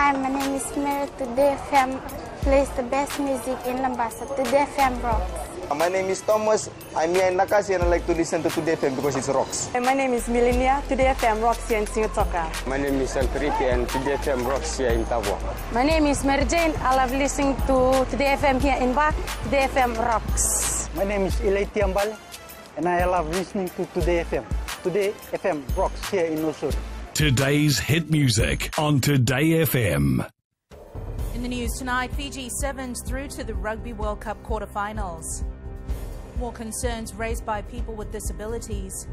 Hi, my name is Mary. Today FM plays the best music in Lambasa. Today FM rocks. My name is Thomas. I'm here in Nakasi and I like to listen to Today FM because it rocks. My name is Milenia. Today FM rocks here in Singapour. My name is Alfredi and Today FM rocks here in Tabwa. My name is Mary Jane. I love listening to Today FM here in Ba. Today FM rocks. My name is Ilaiti Ambal and I love listening to Today FM. Today FM rocks here in Osur. Today's hit music on Today FM. In the news tonight, Fiji sevens through to the Rugby World Cup quarterfinals. More concerns raised by people with disabilities.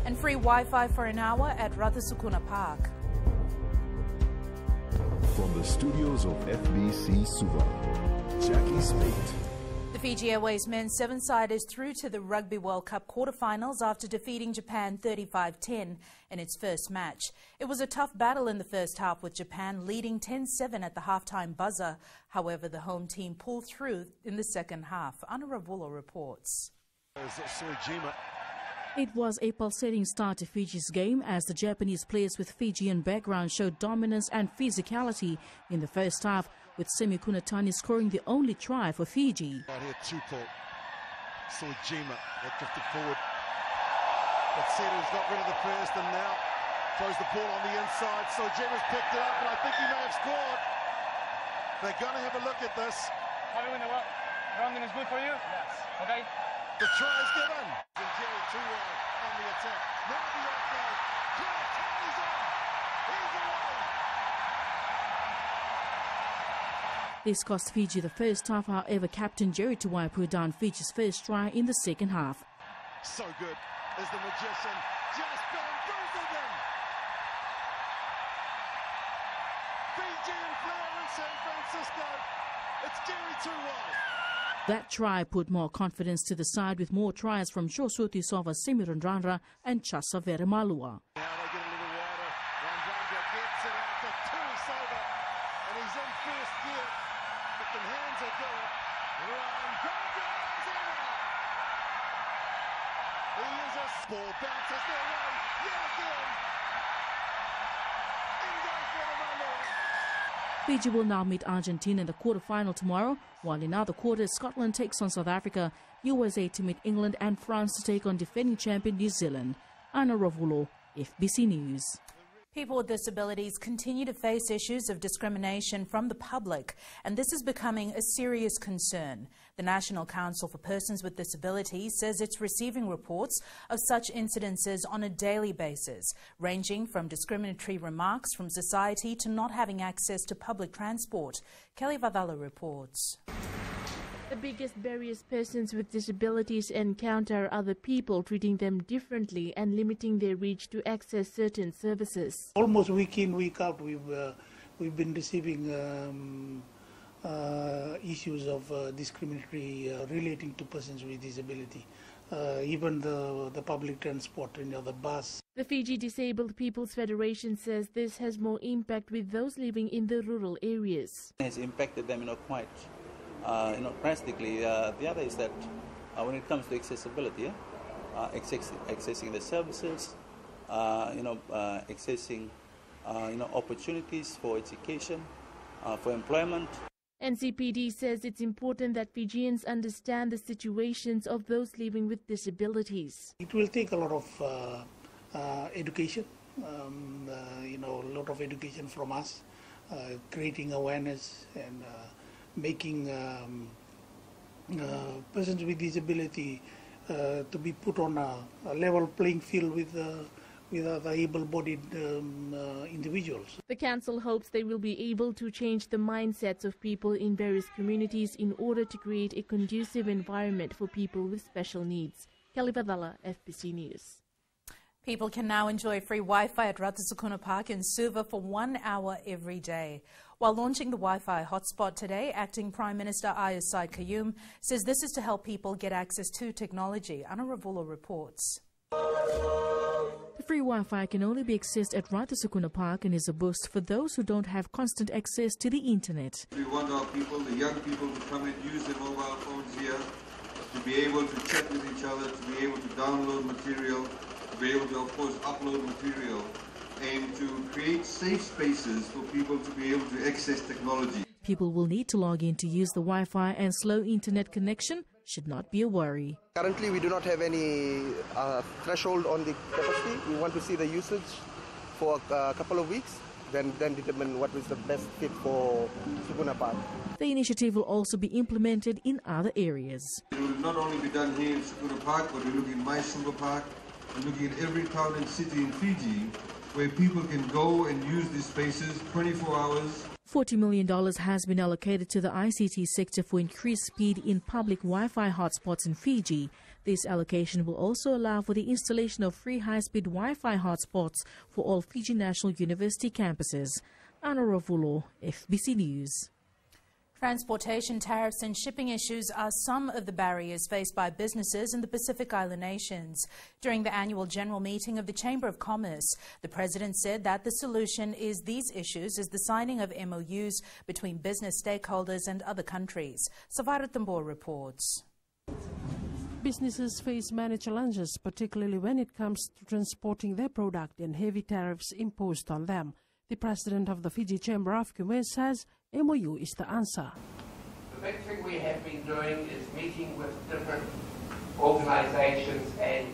And free Wi-Fi for an hour at Rathasukuna Park. From the studios of FBC Suva, Jackie Spate. The Fiji Airways men's seven-siders through to the Rugby World Cup quarterfinals after defeating Japan 35-10 in its first match. It was a tough battle in the first half with Japan leading 10-7 at the halftime buzzer. However, the home team pulled through in the second half. Anna Ravulo reports. It was a pulsating start to Fiji's game as the Japanese players with Fijian background showed dominance and physicality in the first half, with Semi Kunatani scoring the only try for Fiji. Out here, Tupou. Sojima had drifted forward. But Seru's got rid of the first and now throws the ball on the inside. Sojima's picked it up and I think he may have scored. They're going to have a look at this. How do you win the rounding is good for you? Yes. Okay. The try is given. And Jerry too wide on the attack. Now the offload. Kunatani's on. He's away. This cost Fiji the first half, however, Captain Jerry Tuwai put down Fiji's first try in the second half. So good is the magician. Just bamboozled them. Fijian flair in San Francisco. It's Jerry Tuwai. That try put more confidence to the side with more tries from Josuti Sova Semirandrandra and Chasa Veremalua. Now they get a little wider. Randrandra gets it out to Tuisova and he's in first gear. But the hands are going. Randrandra is in there. He is a ball bounces their way yet again. In goes Veremalua. Fiji will now meet Argentina in the quarterfinal tomorrow, while in other quarters Scotland takes on South Africa, USA to meet England and France to take on defending champion New Zealand. Anna Ravulo, FBC News. People with disabilities continue to face issues of discrimination from the public, and this is becoming a serious concern. The National Council for Persons with Disabilities says it's receiving reports of such incidences on a daily basis, ranging from discriminatory remarks from society to not having access to public transport. Kelly Vadala reports. The biggest barriers persons with disabilities encounter are other people treating them differently and limiting their reach to access certain services. Almost week in, week out, we've been receiving issues of discriminatory relating to persons with disability. Even the public transport, the bus. The Fiji Disabled People's Federation says this has more impact with those living in the rural areas. It has impacted them, quite. Drastically. The other is that when it comes to accessibility, accessing the services, accessing, opportunities for education, for employment. NCPD says it's important that Fijians understand the situations of those living with disabilities. It will take a lot of education, a lot of education from us, creating awareness and making persons with disability to be put on a level playing field with other able-bodied individuals. The council hopes they will be able to change the mindsets of people in various communities in order to create a conducive environment for people with special needs. Kelly Vadala, FBC News. People can now enjoy free Wi-Fi at Rathasukuna Park in Suva for 1 hour every day. While launching the Wi-Fi hotspot today, Acting Prime Minister Ayaz Said Qayyum says this is to help people get access to technology. Anna Ravulo reports. The free Wi-Fi can only be accessed at Rathasukuna Park and is a boost for those who don't have constant access to the internet. We want our people, the young people, to come and use their mobile phones here, to be able to chat with each other, to be able to download material, to be able to, of course, upload material aim to create safe spaces for people to be able to access technology. People will need to log in to use the Wi-Fi, and slow internet connection should not be a worry. Currently, we do not have any threshold on the capacity. We want to see the usage for a couple of weeks, then determine what is the best fit for Sukuna Park. The initiative will also be implemented in other areas. It will not only be done here in Sukuna Park, but we're looking at My Super Park. We're looking at every town and city in Fiji where people can go and use these spaces 24 hours. $40 million has been allocated to the ICT sector for increased speed in public Wi-Fi hotspots in Fiji. This allocation will also allow for the installation of free high-speed Wi-Fi hotspots for all Fiji National University campuses. Anna Ravulo, FBC News. Transportation tariffs and shipping issues are some of the barriers faced by businesses in the Pacific Island nations. During the annual general meeting of the Chamber of Commerce, the President said that the solution is these issues is the signing of MOUs between business stakeholders and other countries. Savarat Tambor reports. Businesses face many challenges, particularly when it comes to transporting their product and heavy tariffs imposed on them. The President of the Fiji Chamber of Commerce says MOU is the answer. The big thing we have been doing is meeting with different organizations and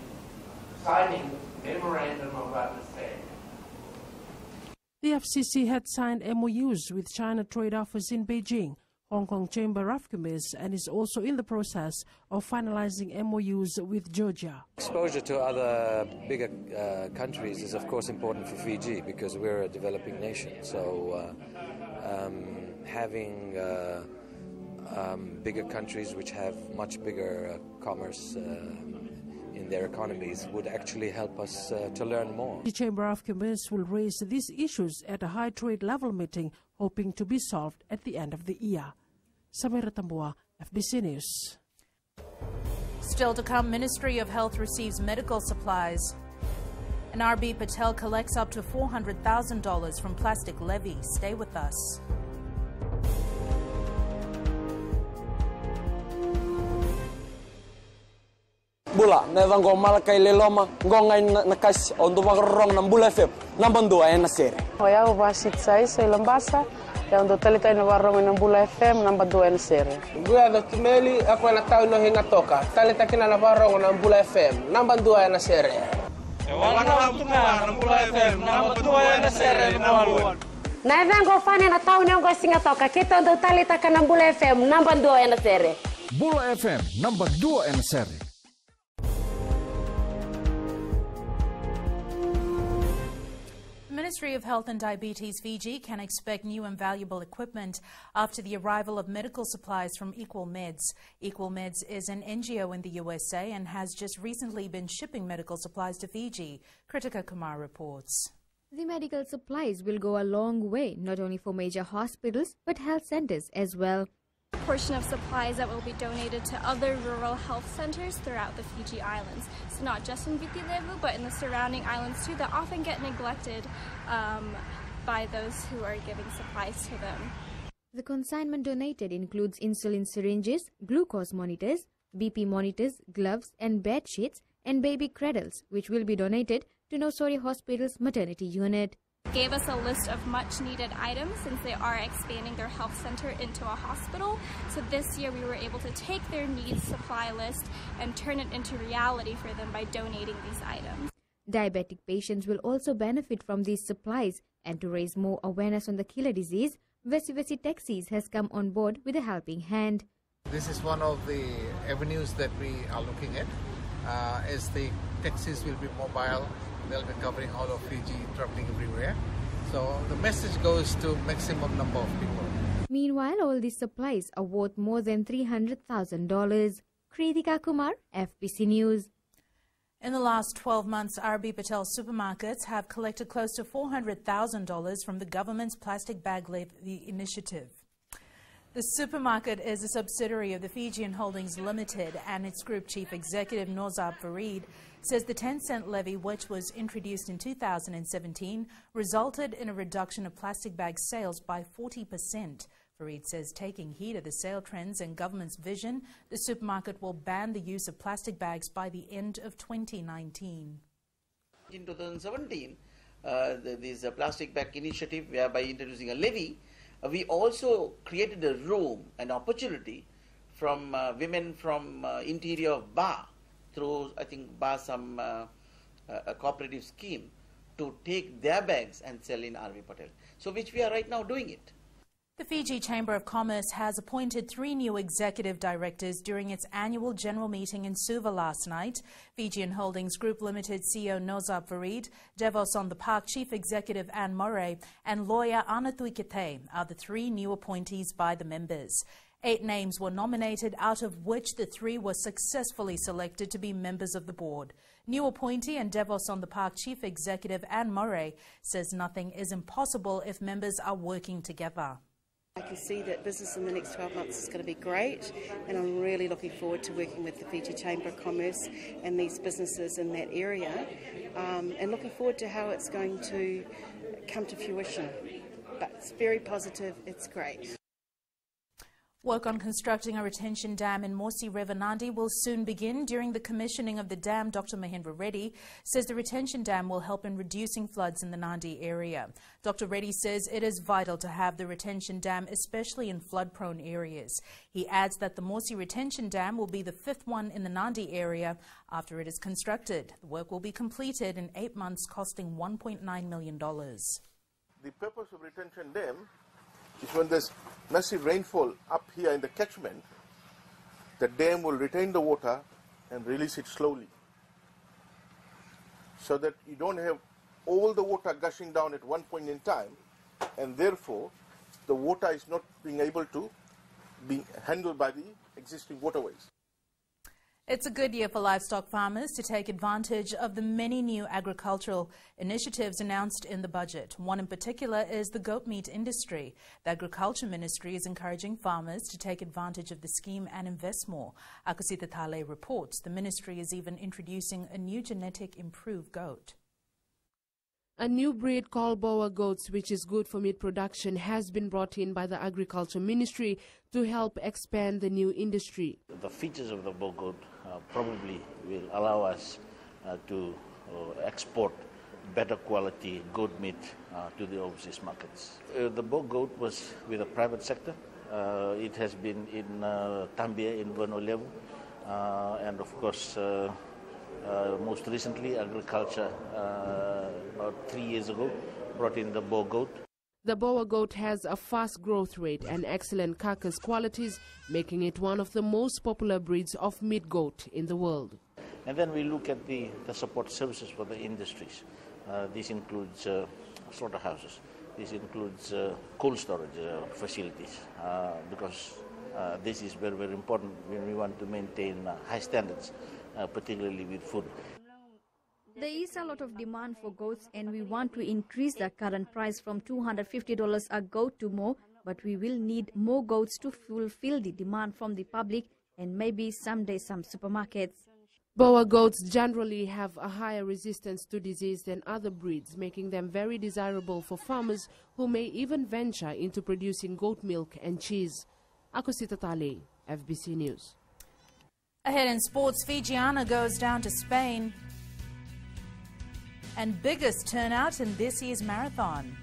signing memorandum of understanding. The FCC had signed MOUs with China Trade Office in Beijing, Hong Kong Chamber of Commerce, and is also in the process of finalizing MOUs with Georgia. Exposure to other bigger countries is of course important for Fiji because we're a developing nation. So having bigger countries which have much bigger commerce in their economies would actually help us to learn more. The Chamber of Commerce will raise these issues at a high trade level meeting, hoping to be solved at the end of the year. Samira Tambua, FBC News. Still to come, Ministry of Health receives medical supplies. And RB Patel collects up to $400,000 from plastic levy. Stay with us. Bula, neva ngo malakai leloma ngongai nakas on dumagrong ng Bula FM nambandua na sere. Hoya ubasit sai sa Lambasa, ya ndo talita na warong ng Bula FM nambandua na sere. Gua do tumeli ako na tao no hinga toka. Talita kina na warong ng Bula FM nambandua na sere. Wana tuma ng Bula FM nambandua na sere maluan. Na vengo fane na tao ngo singa toka. Kita ndo talita kana Bula FM nambandua na sere. Bula FM nambandua na sere. Ministry of Health and Diabetes Fiji can expect new and valuable equipment after the arrival of medical supplies from Equal Meds. Equal Meds is an NGO in the USA and has just recently been shipping medical supplies to Fiji. Kritika Kumar reports. The medical supplies will go a long way, not only for major hospitals, but health centers as well. A portion of supplies that will be donated to other rural health centers throughout the Fiji Islands. So not just in Viti Levu, but in the surrounding islands too, that often get neglected by those who are giving supplies to them. The consignment donated includes insulin syringes, glucose monitors, BP monitors, gloves and bed sheets, and baby cradles, which will be donated to Nosori Hospital's maternity unit. Gave us a list of much needed items since they are expanding their health center into a hospital. So this year we were able to take their needs supply list and turn it into reality for them by donating these items. Diabetic patients will also benefit from these supplies, and to raise more awareness on the killer disease, Vesivesi Taxis has come on board with a helping hand. This is one of the avenues that we are looking at, as the taxis will be mobile. They'll be covering all of Fiji, traveling everywhere. So the message goes to maximum number of people. Meanwhile, all these supplies are worth more than $300,000. Kritika Kumar, FBC News. In the last 12 months, RB Patel supermarkets have collected close to $400,000 from the government's plastic bag levy initiative. The supermarket is a subsidiary of the Fijian Holdings Limited, and its group chief executive Nozab Farid says the 10-cent levy, which was introduced in 2017, resulted in a reduction of plastic bag sales by 40%. Farid says, taking heed of the sale trends and government's vision, the supermarket will ban the use of plastic bags by the end of 2019. In 2017, this plastic bag initiative, whereby introducing a levy, we also created a room, an opportunity from women from interior of Ba, through I think Ba some a cooperative scheme, to take their bags and sell in R.V. Patel. So which we are right now doing it. The Fiji Chamber of Commerce has appointed 3 new executive directors during its annual general meeting in Suva last night. Fijian Holdings Group Limited CEO Nozab Farid, Devos on the Park Chief Executive Anne Murray, and lawyer Ana Tuikete are the 3 new appointees by the members. 8 names were nominated, out of which the 3 were successfully selected to be members of the board. New appointee and Devos on the Park Chief Executive Anne Murray says nothing is impossible if members are working together. I can see that business in the next 12 months is going to be great, and I'm really looking forward to working with the Fiji Chamber of Commerce and these businesses in that area, and looking forward to how it's going to come to fruition. But it's very positive, it's great. Work on constructing a retention dam in Morsi River, Nadi will soon begin. During the commissioning of the dam, Dr. Mahendra Reddy says the retention dam will help in reducing floods in the Nadi area. Dr. Reddy says it is vital to have the retention dam, especially in flood-prone areas. He adds that the Morsi retention dam will be the 5th one in the Nadi area after it is constructed. The work will be completed in 8 months, costing $1.9 million. The purpose of retention dam is when there's massive rainfall up here in the catchment, the dam will retain the water and release it slowly, so that you don't have all the water gushing down at one point in time, and therefore the water is not being able to be handled by the existing waterways. It's a good year for livestock farmers to take advantage of the many new agricultural initiatives announced in the budget. One in particular is the goat meat industry. The Agriculture Ministry is encouraging farmers to take advantage of the scheme and invest more. Akosita Tale reports the ministry is even introducing a new genetic improved goat. A new breed called Boer goats, which is good for meat production, has been brought in by the Agriculture Ministry to help expand the new industry. The features of the Boer goat probably will allow us to export better quality goat meat to the overseas markets. The Boer goat was with the private sector. It has been in Tambia in Verno level, and of course most recently agriculture about 3 years ago brought in the Boer goat. The Boer goat has a fast growth rate and excellent carcass qualities, making it one of the most popular breeds of meat goat in the world. And then we look at the support services for the industries. This includes slaughterhouses. This includes cold storage facilities, because this is very, very important when we want to maintain high standards, particularly with food. There is a lot of demand for goats, and we want to increase the current price from $250 a goat to more, but we will need more goats to fulfill the demand from the public and maybe someday some supermarkets. Boer goats generally have a higher resistance to disease than other breeds, making them very desirable for farmers who may even venture into producing goat milk and cheese. Akosita Tale, FBC News. Ahead in sports, Fijiana goes down to Spain. And biggest turnout in this year's marathon.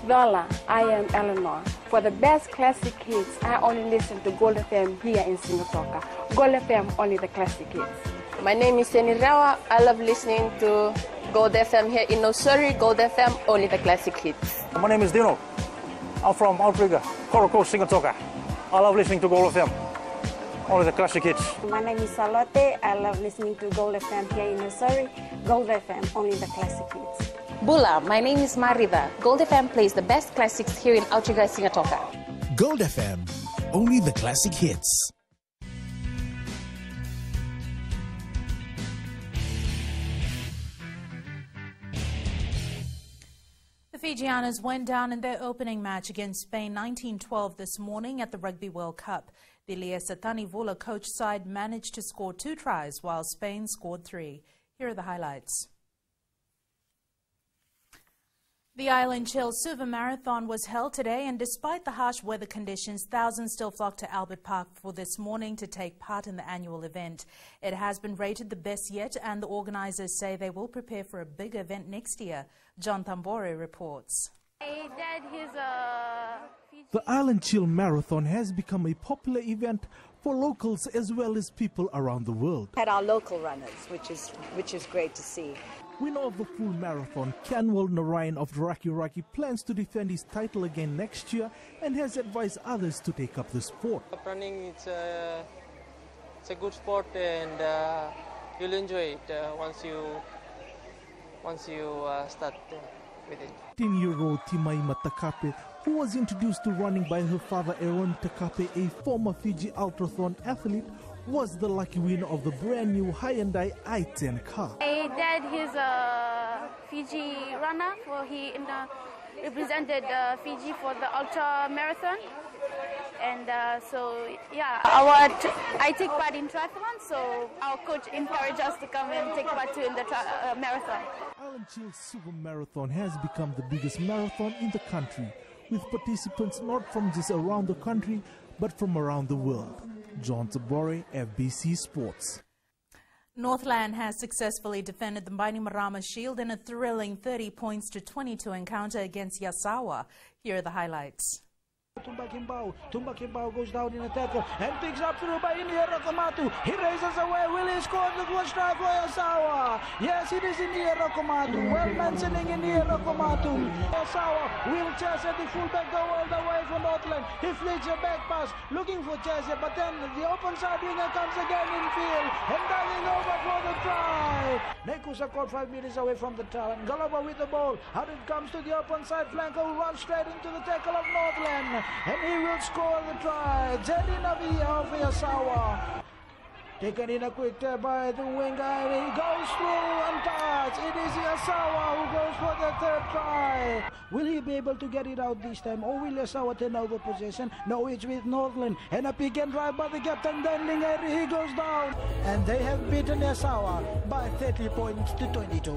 Lola, I am Eleanor. For the best classic hits, I only listen to Gold FM here in Singapore. Gold FM, only the classic hits. My name is Seni Rawa. I love listening to Gold FM here in Nosuri. Gold FM, only the classic hits. My name is Dino. I'm from Outrigger, Coral Coast, Singatoka. I love listening to Gold FM, only the classic hits. My name is Salote. I love listening to Gold FM here in Nosuri. Gold FM, only the classic hits. Bula, my name is Mariva. Gold FM plays the best classics here in Outrigger, Singatoka. Gold FM, only the classic hits. The Fijianas went down in their opening match against Spain 19-12 this morning at the Rugby World Cup. The Liesa Tanivula coach side managed to score 2 tries while Spain scored 3. Here are the highlights. The Island Chill Suva Marathon was held today, and despite the harsh weather conditions, thousands still flocked to Albert Park for this morning to take part in the annual event. It has been rated the best yet, and the organisers say they will prepare for a big event next year. John Tambore reports. The Island Chill Marathon has become a popular event for locals as well as people around the world. Had our local runners, which is great to see. Winner of the full marathon, Kanwal Narayan of Raki Raki, plans to defend his title again next year and has advised others to take up the sport. Running, it's a good sport, and you'll enjoy it once you start with it. 10-year-old Timaima Takape, who was introduced to running by her father Aaron Takape, a former Fiji Ultrathon athlete, was the lucky winner of the brand new Hyundai i10 car. My dad, he's a Fiji runner, he represented Fiji for the ultra marathon, and I take part in triathlon, so our coach encouraged us to come and take part in the marathon. Island Chill Suva Marathon has become the biggest marathon in the country, with participants not from just around the country, but from around the world. John Tabore, FBC Sports. Northland has successfully defended the Bainimarama Shield in a thrilling 30-22 encounter against Yasawa. Here are the highlights. Tumbakimbao goes down in a tackle and picks up through by Inia Rakamatu. He raises away. Will he score the first strike for Yasawa? Yes, it is Inia Rakamatu. Well mentioning Inia Rakamatu. Yasawa will chase at the fullback, go all the way for Northland. He flicks a back pass looking for Chase, but then the open side winger comes again in field and diving over for the try. Nekusa caught 5 meters away from the try. Galaba with the ball. Out it comes to the open side flanker who runs straight into the tackle of Northland. And he will score the try. Jerry Navia of Yasawa. Taken in a quick tap by the winger, and he goes through untouched. It is Yasawa who goes for the third try. Will he be able to get it out this time, or will Yasawa turn over possession? No, it's with Northland. And a pick and drive by the captain, Denlinger. He goes down. And they have beaten Yasawa by 30 points to 22.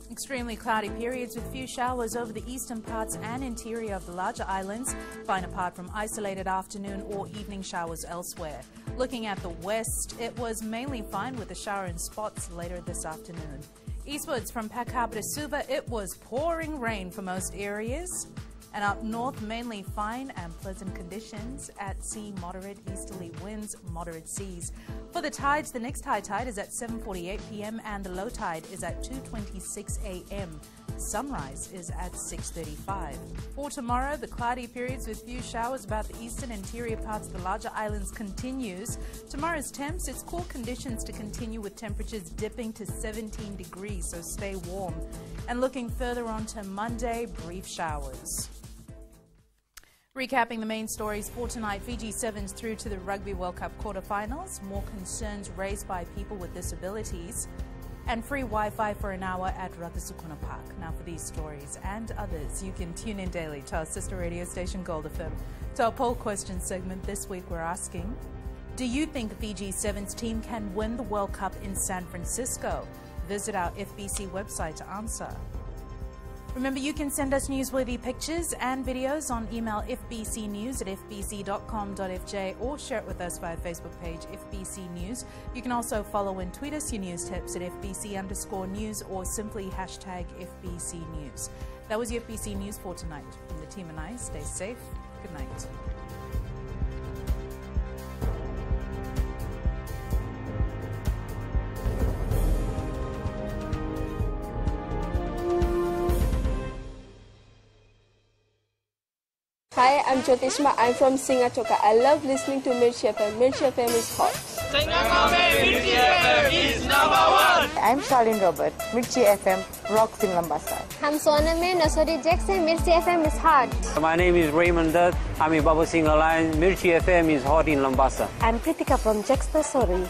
Extremely cloudy periods with few showers over the eastern parts and interior of the larger islands, fine apart from isolated afternoon or evening showers elsewhere. Looking at the west, it was mainly fine with a shower in spots later this afternoon. Eastwards from Pack Harbour to Suva, it was pouring rain for most areas. And up north, mainly fine and pleasant conditions. At sea, moderate easterly winds, moderate seas. For the tides, the next high tide is at 7:48 p.m. and the low tide is at 2:26 a.m. Sunrise is at 6:35. For tomorrow, the cloudy periods with few showers about the eastern interior parts of the larger islands continues. Tomorrow's temps, it's cool conditions to continue with temperatures dipping to 17 degrees, so stay warm. And looking further on to Monday, brief showers. Recapping the main stories for tonight, Fiji Sevens through to the Rugby World Cup quarterfinals, more concerns raised by people with disabilities, and free Wi-Fi for an hour at Ratasukuna Park. Now for these stories and others, you can tune in daily to our sister radio station Gold FM. To our poll question segment this week, we're asking, do you think the Fiji Sevens team can win the World Cup in San Francisco? Visit our FBC website to answer. Remember, you can send us newsworthy pictures and videos on email fbcnews@fbc.com.fj or share it with us via Facebook page FBC News. You can also follow and tweet us your news tips at FBC_news or simply hashtag FBC News. That was your FBC News for tonight. From the team and I, stay safe. Good night. Hi, I'm Jyotishma. I'm from Singatoka. I love listening to Mirchi FM. Mirchi FM is hot. Mirchi FM is #1. I'm Charlene Robert. Mirchi FM rocks in Lambasa. I'm Soname Nasari Jackson. Mirchi FM is hot. My name is Raymond Dutt. I'm in Baba Singh Alliance. Mirchi FM is hot in Lambasa. I'm Pritika from Jax Nasori.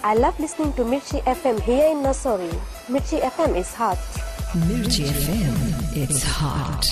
I love listening to Mirchi FM here in Nasori. Mirchi FM is hot. Mirchi FM, it's hot.